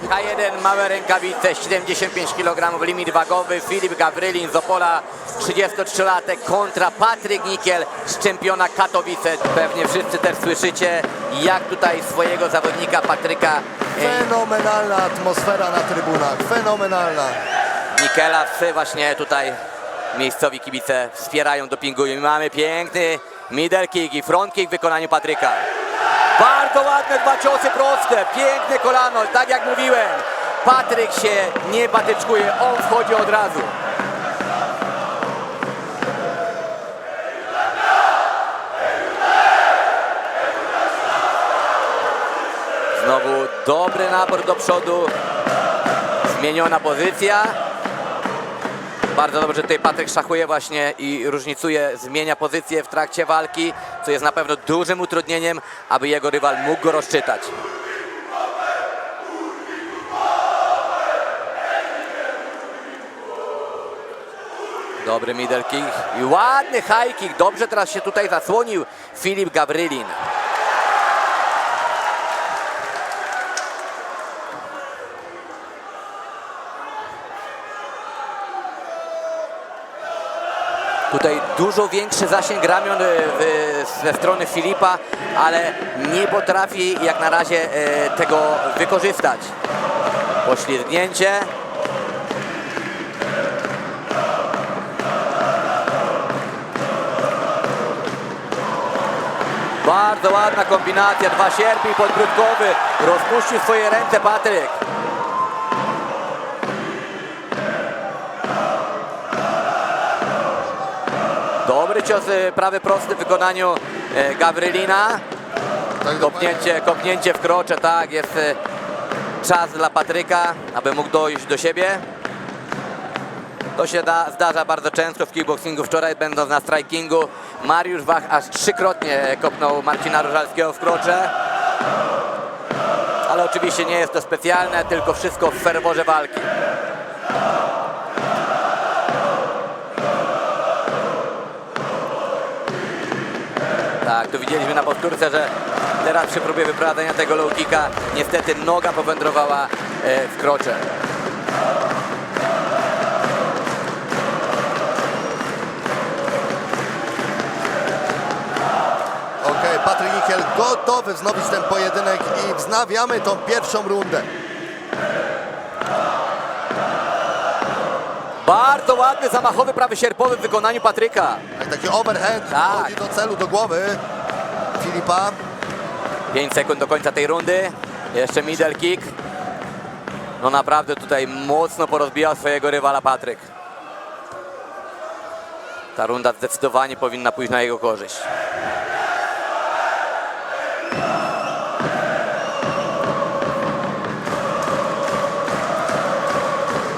K1 małe rękawice, 75 kg, limit wagowy. Filip Gawrylin z Opola, 33-latek kontra Patryk Nikiel z czempiona Katowice. Pewnie wszyscy też słyszycie, jak tutaj swojego zawodnika Patryka Fenomenalna atmosfera na trybunach, fenomenalna. Nikela właśnie tutaj miejscowi kibice wspierają, dopingują. Mamy piękny middle kick i front kick w wykonaniu Patryka. Bardzo ładne dwa ciosy proste, piękne kolano, tak jak mówiłem. Patryk się nie patyczkuje, on wchodzi od razu. Znowu dobry napór do przodu, zmieniona pozycja. Bardzo dobrze, że tutaj Patryk szachuje właśnie i różnicuje, zmienia pozycję w trakcie walki, co jest na pewno dużym utrudnieniem, aby jego rywal mógł go rozczytać. Dobry middle kick i ładny high kick. Dobrze teraz się tutaj zasłonił Filip Gawrylin. Tutaj dużo większy zasięg ramion ze strony Filipa, ale nie potrafi jak na razie tego wykorzystać. Poślizgnięcie. Bardzo ładna kombinacja, dwa sierpi podbródkowy. Rozpuścił swoje ręce Patryk. Dobry cios prawy prosty w wykonaniu Gawrylina. Kopnięcie w krocze, tak, jest czas dla Patryka, aby mógł dojść do siebie. To się zdarza bardzo często w kickboxingu. Wczoraj, będąc na strikingu, Mariusz Wach aż 3-krotnie kopnął Marcina Różalskiego w krocze. Ale oczywiście nie jest to specjalne, tylko wszystko w ferworze walki. Tak, tu widzieliśmy na powtórce, że teraz przy próbie wyprowadzenia tego low kicka niestety noga powędrowała w krocze. Okej, Patryk Nikiel gotowy wznowić ten pojedynek i wznawiamy tą pierwszą rundę. Bardzo ładny, zamachowy prawy sierpowy w wykonaniu Patryka. Taki overhand, Tak. chodzi do celu, do głowy Filipa. 5 sekund do końca tej rundy. Jeszcze middle kick. No naprawdę tutaj mocno porozbijał swojego rywala Patryk. Ta runda zdecydowanie powinna pójść na jego korzyść.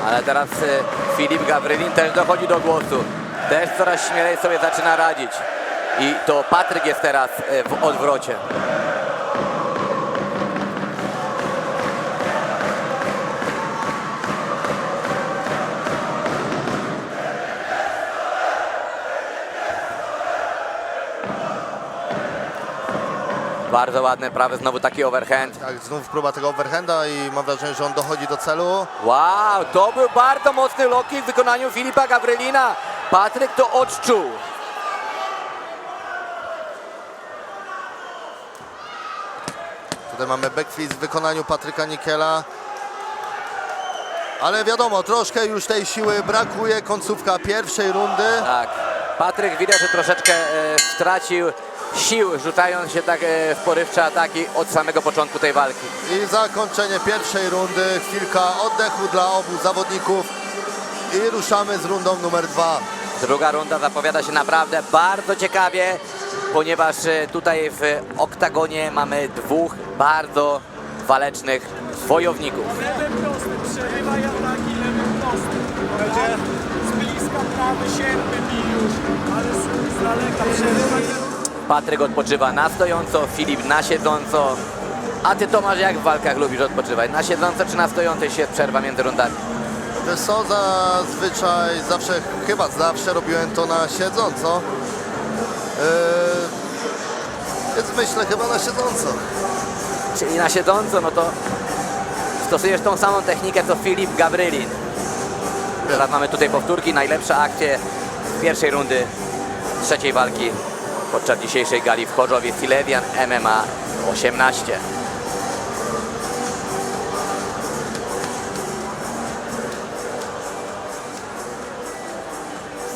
Ale teraz Filip Gawrylin też dochodzi do głosu. Też coraz śmielej sobie zaczyna radzić. I to Patryk jest teraz w odwrocie. Bardzo ładny prawy, znowu taki overhand. Tak, znów próba tego overhanda i mam wrażenie, że on dochodzi do celu. Wow, to był bardzo mocny low kick w wykonaniu Filipa Gawrylina. Patryk to odczuł. Tutaj mamy backfist w wykonaniu Patryka Nikiela. Ale wiadomo, troszkę już tej siły brakuje. Końcówka pierwszej rundy. Tak, Patryk widać, że troszeczkę stracił sił, rzucając się tak w porywcze ataki od samego początku tej walki. I zakończenie pierwszej rundy. Chwilka oddechu dla obu zawodników. I ruszamy z rundą numer 2. Druga runda zapowiada się naprawdę bardzo ciekawie, ponieważ tutaj w oktagonie mamy dwóch bardzo walecznych wojowników. Lewy prosty, przerywa ataki, lewy prosty. Będzie z bliska prawy sierpy bije już, ale z daleka przerywa. Patryk odpoczywa na stojąco, Filip na siedząco. A ty, Tomasz, jak w walkach lubisz odpoczywać? Na siedząco czy na stojącej się przerwa między rundami? Wiesz co, zazwyczaj, chyba zawsze robiłem to na siedząco. Więc myślę chyba na siedząco. Czyli na siedząco, no to stosujesz tą samą technikę co Filip Gavrylin. Teraz mamy tutaj powtórki, najlepsze akcje z pierwszej rundy trzeciej walki podczas dzisiejszej gali w Chorzowie. Silezian MMA 18.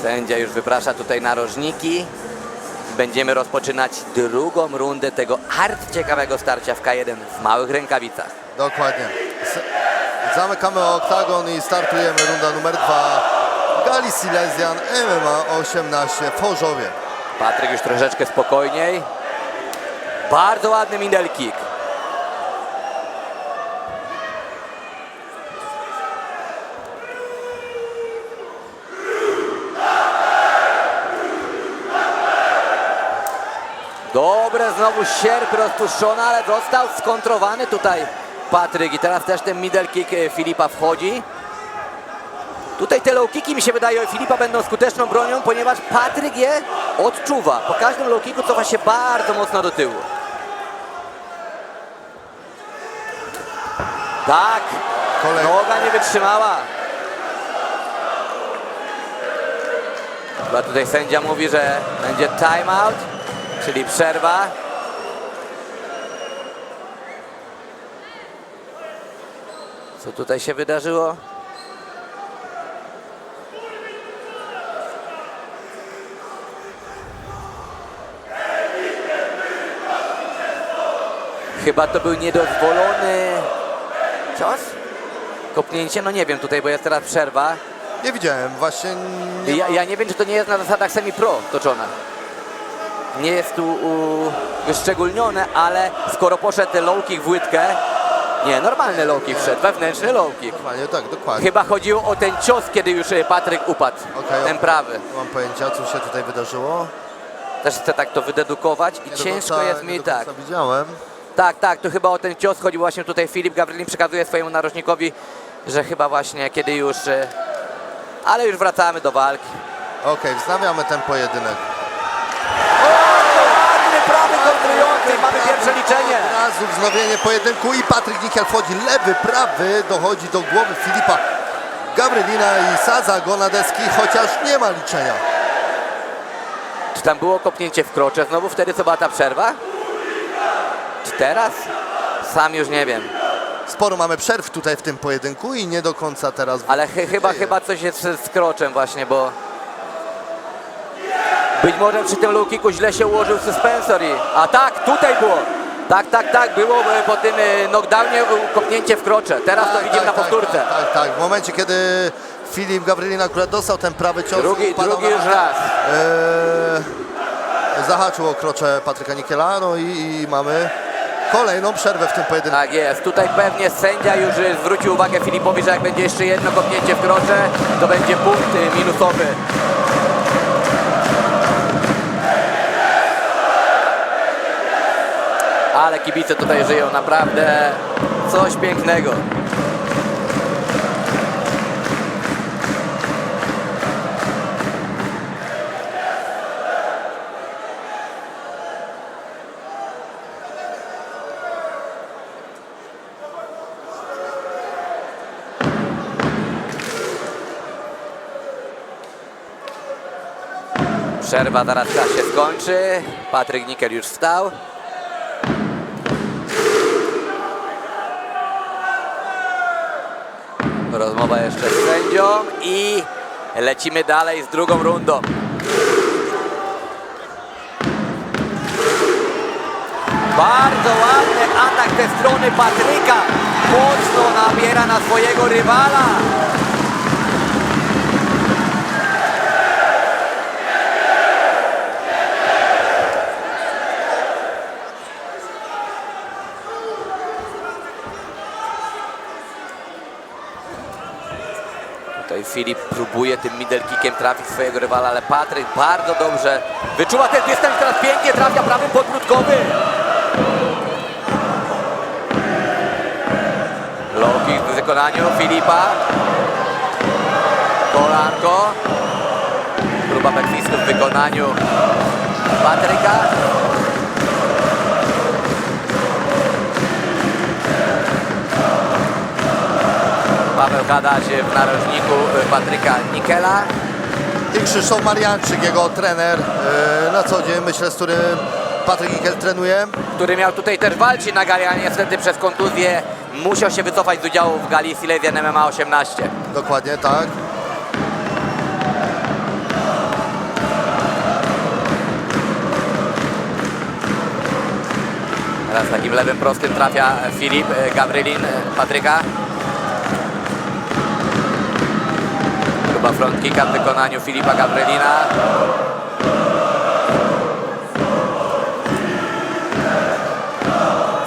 Sędzia już wyprasza tutaj narożniki. Będziemy rozpoczynać drugą rundę tego arcyciekawego starcia w K1 w małych rękawicach. Dokładnie. Zamykamy oktagon i startujemy runda numer 2 gali Silezian MMA 18 w Chorzowie. Patryk już troszeczkę spokojniej. Bardzo ładny middle kick. Dobre, znowu sierp rozpuszczony, ale został skontrowany tutaj Patryk. I teraz też ten middle kick Filipa wchodzi. Tutaj te low kicki, mi się wydaje, Filipa będą skuteczną bronią, ponieważ Patryk je odczuwa. Po każdym low kicku cofa się bardzo mocno do tyłu. Tak, noga nie wytrzymała. Chyba tutaj sędzia mówi, że będzie timeout, czyli przerwa. Co tutaj się wydarzyło? Chyba to był niedozwolony cios? Kopnięcie? No nie wiem tutaj, bo jest teraz przerwa. Nie widziałem, właśnie nie Ja nie wiem, czy to nie jest na zasadach semi-pro toczone. Nie jest tu wyszczególnione, ale skoro poszedł low kick w łydkę, nie, normalny low kick wszedł, wewnętrzny low kick. Normalnie, tak, dokładnie. Chyba chodziło o ten cios, kiedy już Patryk upadł, ten prawy. Nie mam pojęcia, co się tutaj wydarzyło. Też chcę tak to wydedukować i Nie do ciężko końca- jest nie mi do tak. końca widziałem. Tak, to chyba o ten cios chodzi właśnie tutaj. Filip Gavrylin przekazuje swojemu narożnikowi, że chyba właśnie kiedy już... Ale już wracamy do walki. Okej, wznawiamy ten pojedynek. Ładny prawy kontrujący, mamy pierwsze liczenie. Od razu wznowienie pojedynku i Patryk Nikiel wchodzi. Lewy, prawy dochodzi do głowy Filipa Gavrylina i sadza go na deski, chociaż nie ma liczenia. Czy tam było kopnięcie w krocze znowu wtedy, co była ta przerwa? Czy teraz? Sam już nie wiem. Sporo mamy przerw tutaj w tym pojedynku i nie do końca teraz... Ale chyba coś jest z kroczem właśnie, bo... Być może przy tym low kicku źle się ułożył suspensor i... A tak, tutaj było! Tak, było po tym knockdownie kopnięcie w krocze. Teraz to widzimy na powtórce. Tak. W momencie, kiedy Filip Gavrylin akurat dostał ten prawy cios... Drugi już raz. Zahaczył o krocze Patryka Nikiela, no i mamy kolejną przerwę w tym pojedynku. Tak jest. Tutaj pewnie sędzia już zwrócił uwagę Filipowi, że jak będzie jeszcze jedno kopnięcie w krocze, to będzie punkt minusowy. Ale kibice tutaj żyją naprawdę coś pięknego. Przerwa zaraz się skończy. Patryk Nikiel już wstał. Rozmowa jeszcze z sędzią i lecimy dalej z drugą rundą. Bardzo ładny atak ze strony Patryka. Mocno nabiera na swojego rywala. Tutaj Filip próbuje tym middle kickiem trafić swojego rywala, ale Patryk bardzo dobrze wyczuwa ten dystans, teraz pięknie trafia prawym podbródkowy. Low kick w wykonaniu Filipa. Kolanko. Próba backfistu w wykonaniu Patryka. Paweł Hadaś w narożniku Patryka Nickela. I Krzysztof Marianczyk, jego trener na co dzień, myślę, z którym Patryk Nickel trenuje. Który miał tutaj też walczyć na gali, a niestety przez kontuzję musiał się wycofać z udziału w gali Silesian MMA 18. Dokładnie tak. Teraz takim lewym prostym trafia Filip Gavrylin Patryka. Próba front kicka w wykonaniu Filipa Gavrylina.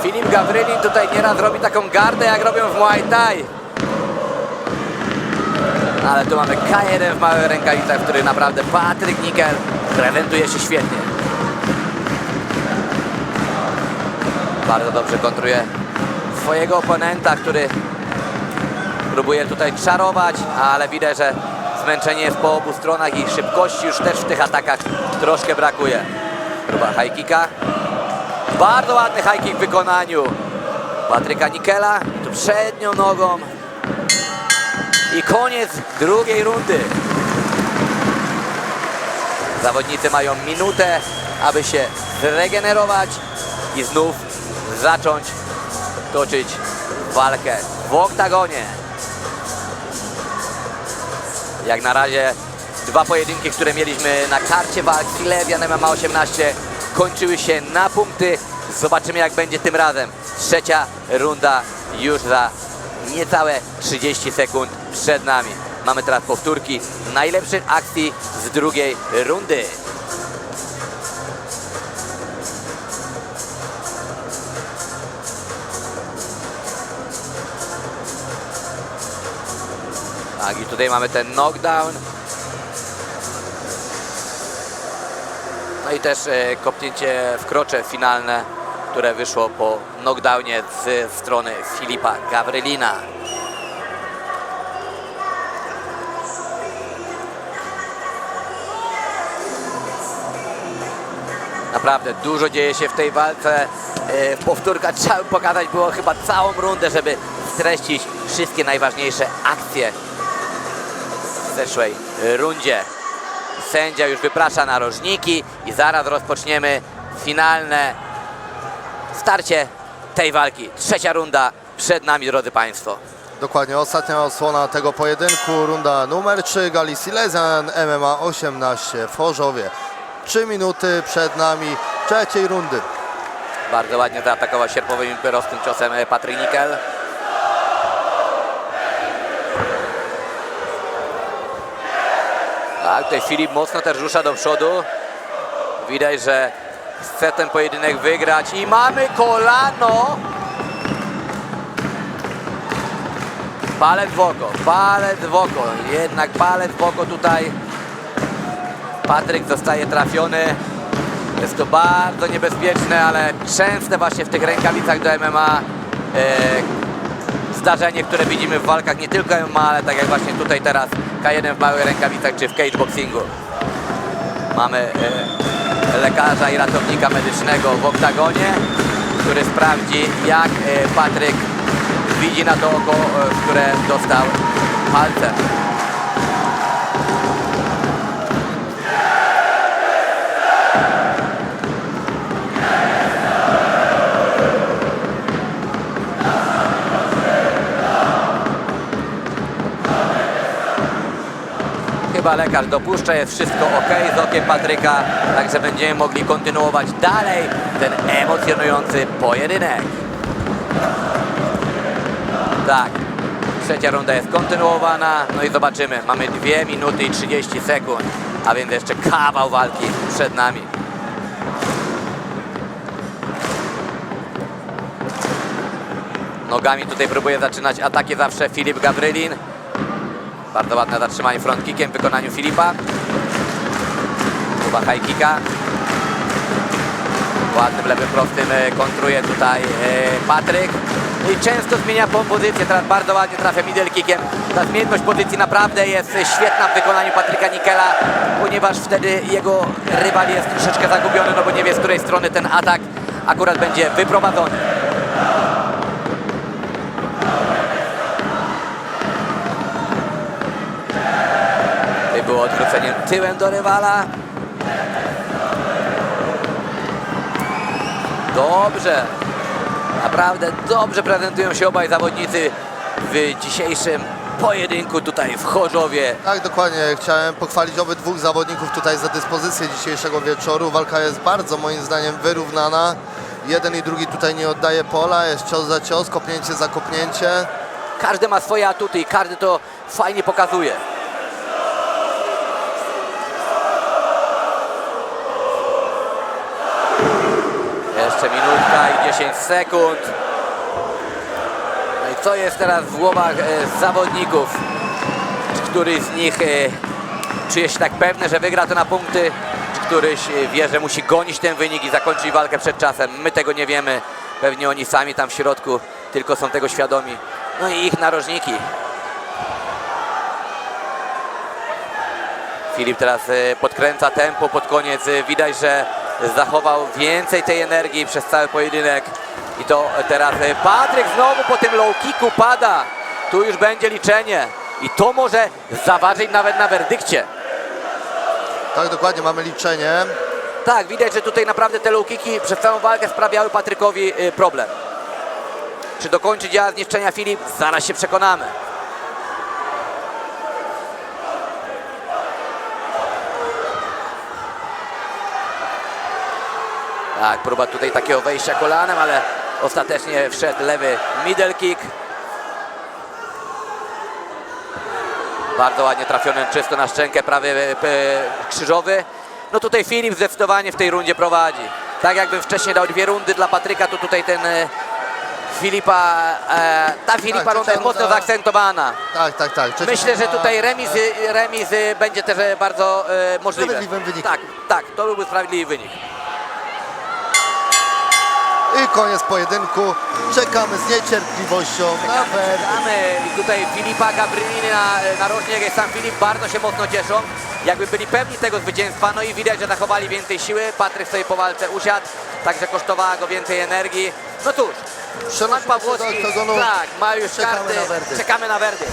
Filip Gavrylin tutaj nieraz robi taką gardę, jak robią w Muay Thai. Ale tu mamy K1 w małych rękawicach, w których naprawdę Patryk Nickel prezentuje się świetnie. Bardzo dobrze kontruje swojego oponenta, który próbuje tutaj czarować, ale widać, że zmęczenie jest po obu stronach i szybkości już też w tych atakach troszkę brakuje. Próba high kicka. Bardzo ładny high kick w wykonaniu Patryka Nickela. Tu przednią nogą. I koniec drugiej rundy. Zawodnicy mają minutę, aby się zregenerować i znów zacząć toczyć walkę w oktagonie. Jak na razie dwa pojedynki, które mieliśmy na karcie walk Silesian MMA 18 kończyły się na punkty. Zobaczymy, jak będzie tym razem. Trzecia runda już za niecałe 30 sekund przed nami. Mamy teraz powtórki najlepszych akcji z drugiej rundy. Tak, i tutaj mamy ten knockdown. No i też kopnięcie w krocze finalne, które wyszło po knockdownie z strony Filipa Gavrylina. Naprawdę dużo dzieje się w tej walce. Powtórka trzeba pokazać było chyba całą rundę, żeby streścić wszystkie najważniejsze akcje w zeszłej rundzie. Sędzia już wyprasza narożniki i zaraz rozpoczniemy finalne starcie tej walki. Trzecia runda przed nami, drodzy Państwo. Dokładnie, ostatnia odsłona tego pojedynku, runda numer 3 gali Silesian MMA 18 w Chorzowie. 3 minuty przed nami trzeciej rundy. Bardzo ładnie zaatakował sierpowym i prostym ciosem Patryk Nickel. Tak, tutaj Filip mocno też rusza do przodu. Widać, że chce ten pojedynek wygrać i mamy kolano. Palec w oko, palec w oko. Jednak palec w oko tutaj. Patryk zostaje trafiony. Jest to bardzo niebezpieczne, ale częste właśnie w tych rękawicach do MMA zdarzenie, które widzimy w walkach nie tylko MMA, ale tak jak właśnie tutaj teraz K1 w małych rękawicach czy w cageboxingu. Mamy lekarza i ratownika medycznego w oktagonie, który sprawdzi, jak Patryk widzi na to oko, które dostał palcem. Chyba lekarz dopuszcza, jest wszystko ok z okiem Patryka, także będziemy mogli kontynuować dalej ten emocjonujący pojedynek. Tak, trzecia runda jest kontynuowana, no i zobaczymy, mamy 2 minuty i 30 sekund, a więc jeszcze kawał walki przed nami. Nogami tutaj próbuje zaczynać ataki zawsze Filip Gavrylin. Bardzo ładne zatrzymanie front kickiem w wykonaniu Filipa. Próba high kicka. Ładnym lewym prostym kontruje tutaj Patryk. I często zmienia pozycję, teraz bardzo ładnie trafia middle kickiem. Ta zmienność pozycji naprawdę jest świetna w wykonaniu Patryka Nickela, ponieważ wtedy jego rywal jest troszeczkę zagubiony, no bo nie wie, z której strony ten atak akurat będzie wyprowadzony. odwróceniem tyłem do rywala. Dobrze. Naprawdę dobrze prezentują się obaj zawodnicy w dzisiejszym pojedynku tutaj w Chorzowie. Tak, dokładnie. Chciałem pochwalić obydwóch zawodników tutaj za dyspozycję dzisiejszego wieczoru. Walka jest bardzo, moim zdaniem, wyrównana. Jeden i drugi tutaj nie oddaje pola. Jest cios za cios, kopnięcie za kopnięcie. Każdy ma swoje atuty i każdy to fajnie pokazuje. Jeszcze minutka i 10 sekund. No i co jest teraz w głowach zawodników? Czy któryś z nich czuje się tak pewny, że wygra to na punkty? Czy któryś wie, że musi gonić ten wynik i zakończyć walkę przed czasem? My tego nie wiemy. Pewnie oni sami tam w środku tylko są tego świadomi. No i ich narożniki. Filip teraz podkręca tempo pod koniec. Widać, że zachował więcej tej energii przez cały pojedynek. I to teraz Patryk znowu po tym low kicku pada. Tu już będzie liczenie. I to może zaważyć nawet na werdykcie. Tak, dokładnie, mamy liczenie. Tak, widać, że tutaj naprawdę te low kicki przez całą walkę sprawiały Patrykowi problem. Czy dokończy dzieła zniszczenia Filip? Zaraz się przekonamy. Tak, próba tutaj takiego wejścia kolanem, ale ostatecznie wszedł lewy middle kick. Bardzo ładnie trafiony czysto na szczękę, prawy krzyżowy. No tutaj Filip zdecydowanie w tej rundzie prowadzi. Tak jakbym wcześniej dał 2 rundy dla Patryka, to tutaj ten Filipa, ta Filipa Tak, runda jest mocno runda. zaakcentowana. Tak. Myślę, że tutaj remis będzie też bardzo możliwy. Sprawiedliwym wynikiem. Tak, to byłby sprawiedliwy wynik. I koniec pojedynku. Czekamy z niecierpliwością na werdykt. Mamy tutaj Filipa Gabrilini na narożnik, jak sam Filip, bardzo się mocno cieszą. Jakby byli pewni tego zwycięstwa, no i widać, że zachowali więcej siły. Patryk sobie po walce usiadł, także kosztowała go więcej energii. No cóż, Pan Przenosimy się Pawłowski, do oktagonu. tak, ma już Czekamy karty, na werdykt. czekamy na werdykt.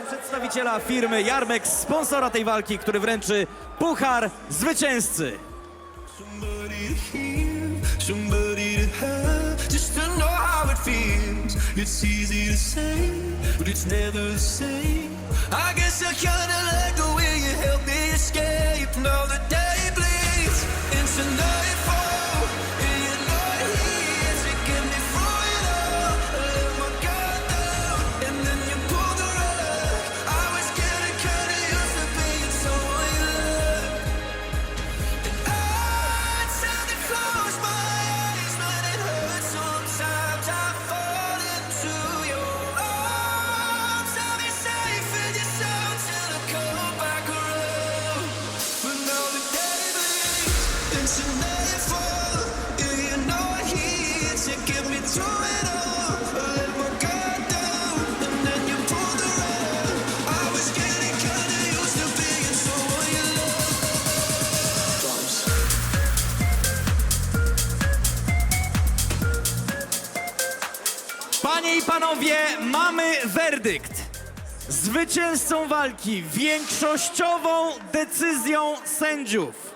Przedstawiciela firmy Jarmex, sponsora tej walki, który wręczy puchar zwycięzcy. Somebody to hear, somebody to have, just to know how it feels. It's easy to say, but it's never the same. I guess I kinda like the way you help me escape. Now the day bleeds into nightfall, and you're not here to get me through it all. I let my guard down, and then you pulled the rug. I was getting kinda used to being someone you love. I tend to close my eyes when it hurts. Sometimes I fall into your arms. I'll be safe in your sound till I come back around. But now the day bleeds into nightfall, and you're not here to get me through it all. I let my guard down, and then you pulled the rug. I was getting kinda used to being someone you love. Panie i panowie, mamy werdykt. Zwycięzcą walki większościową decyzją sędziów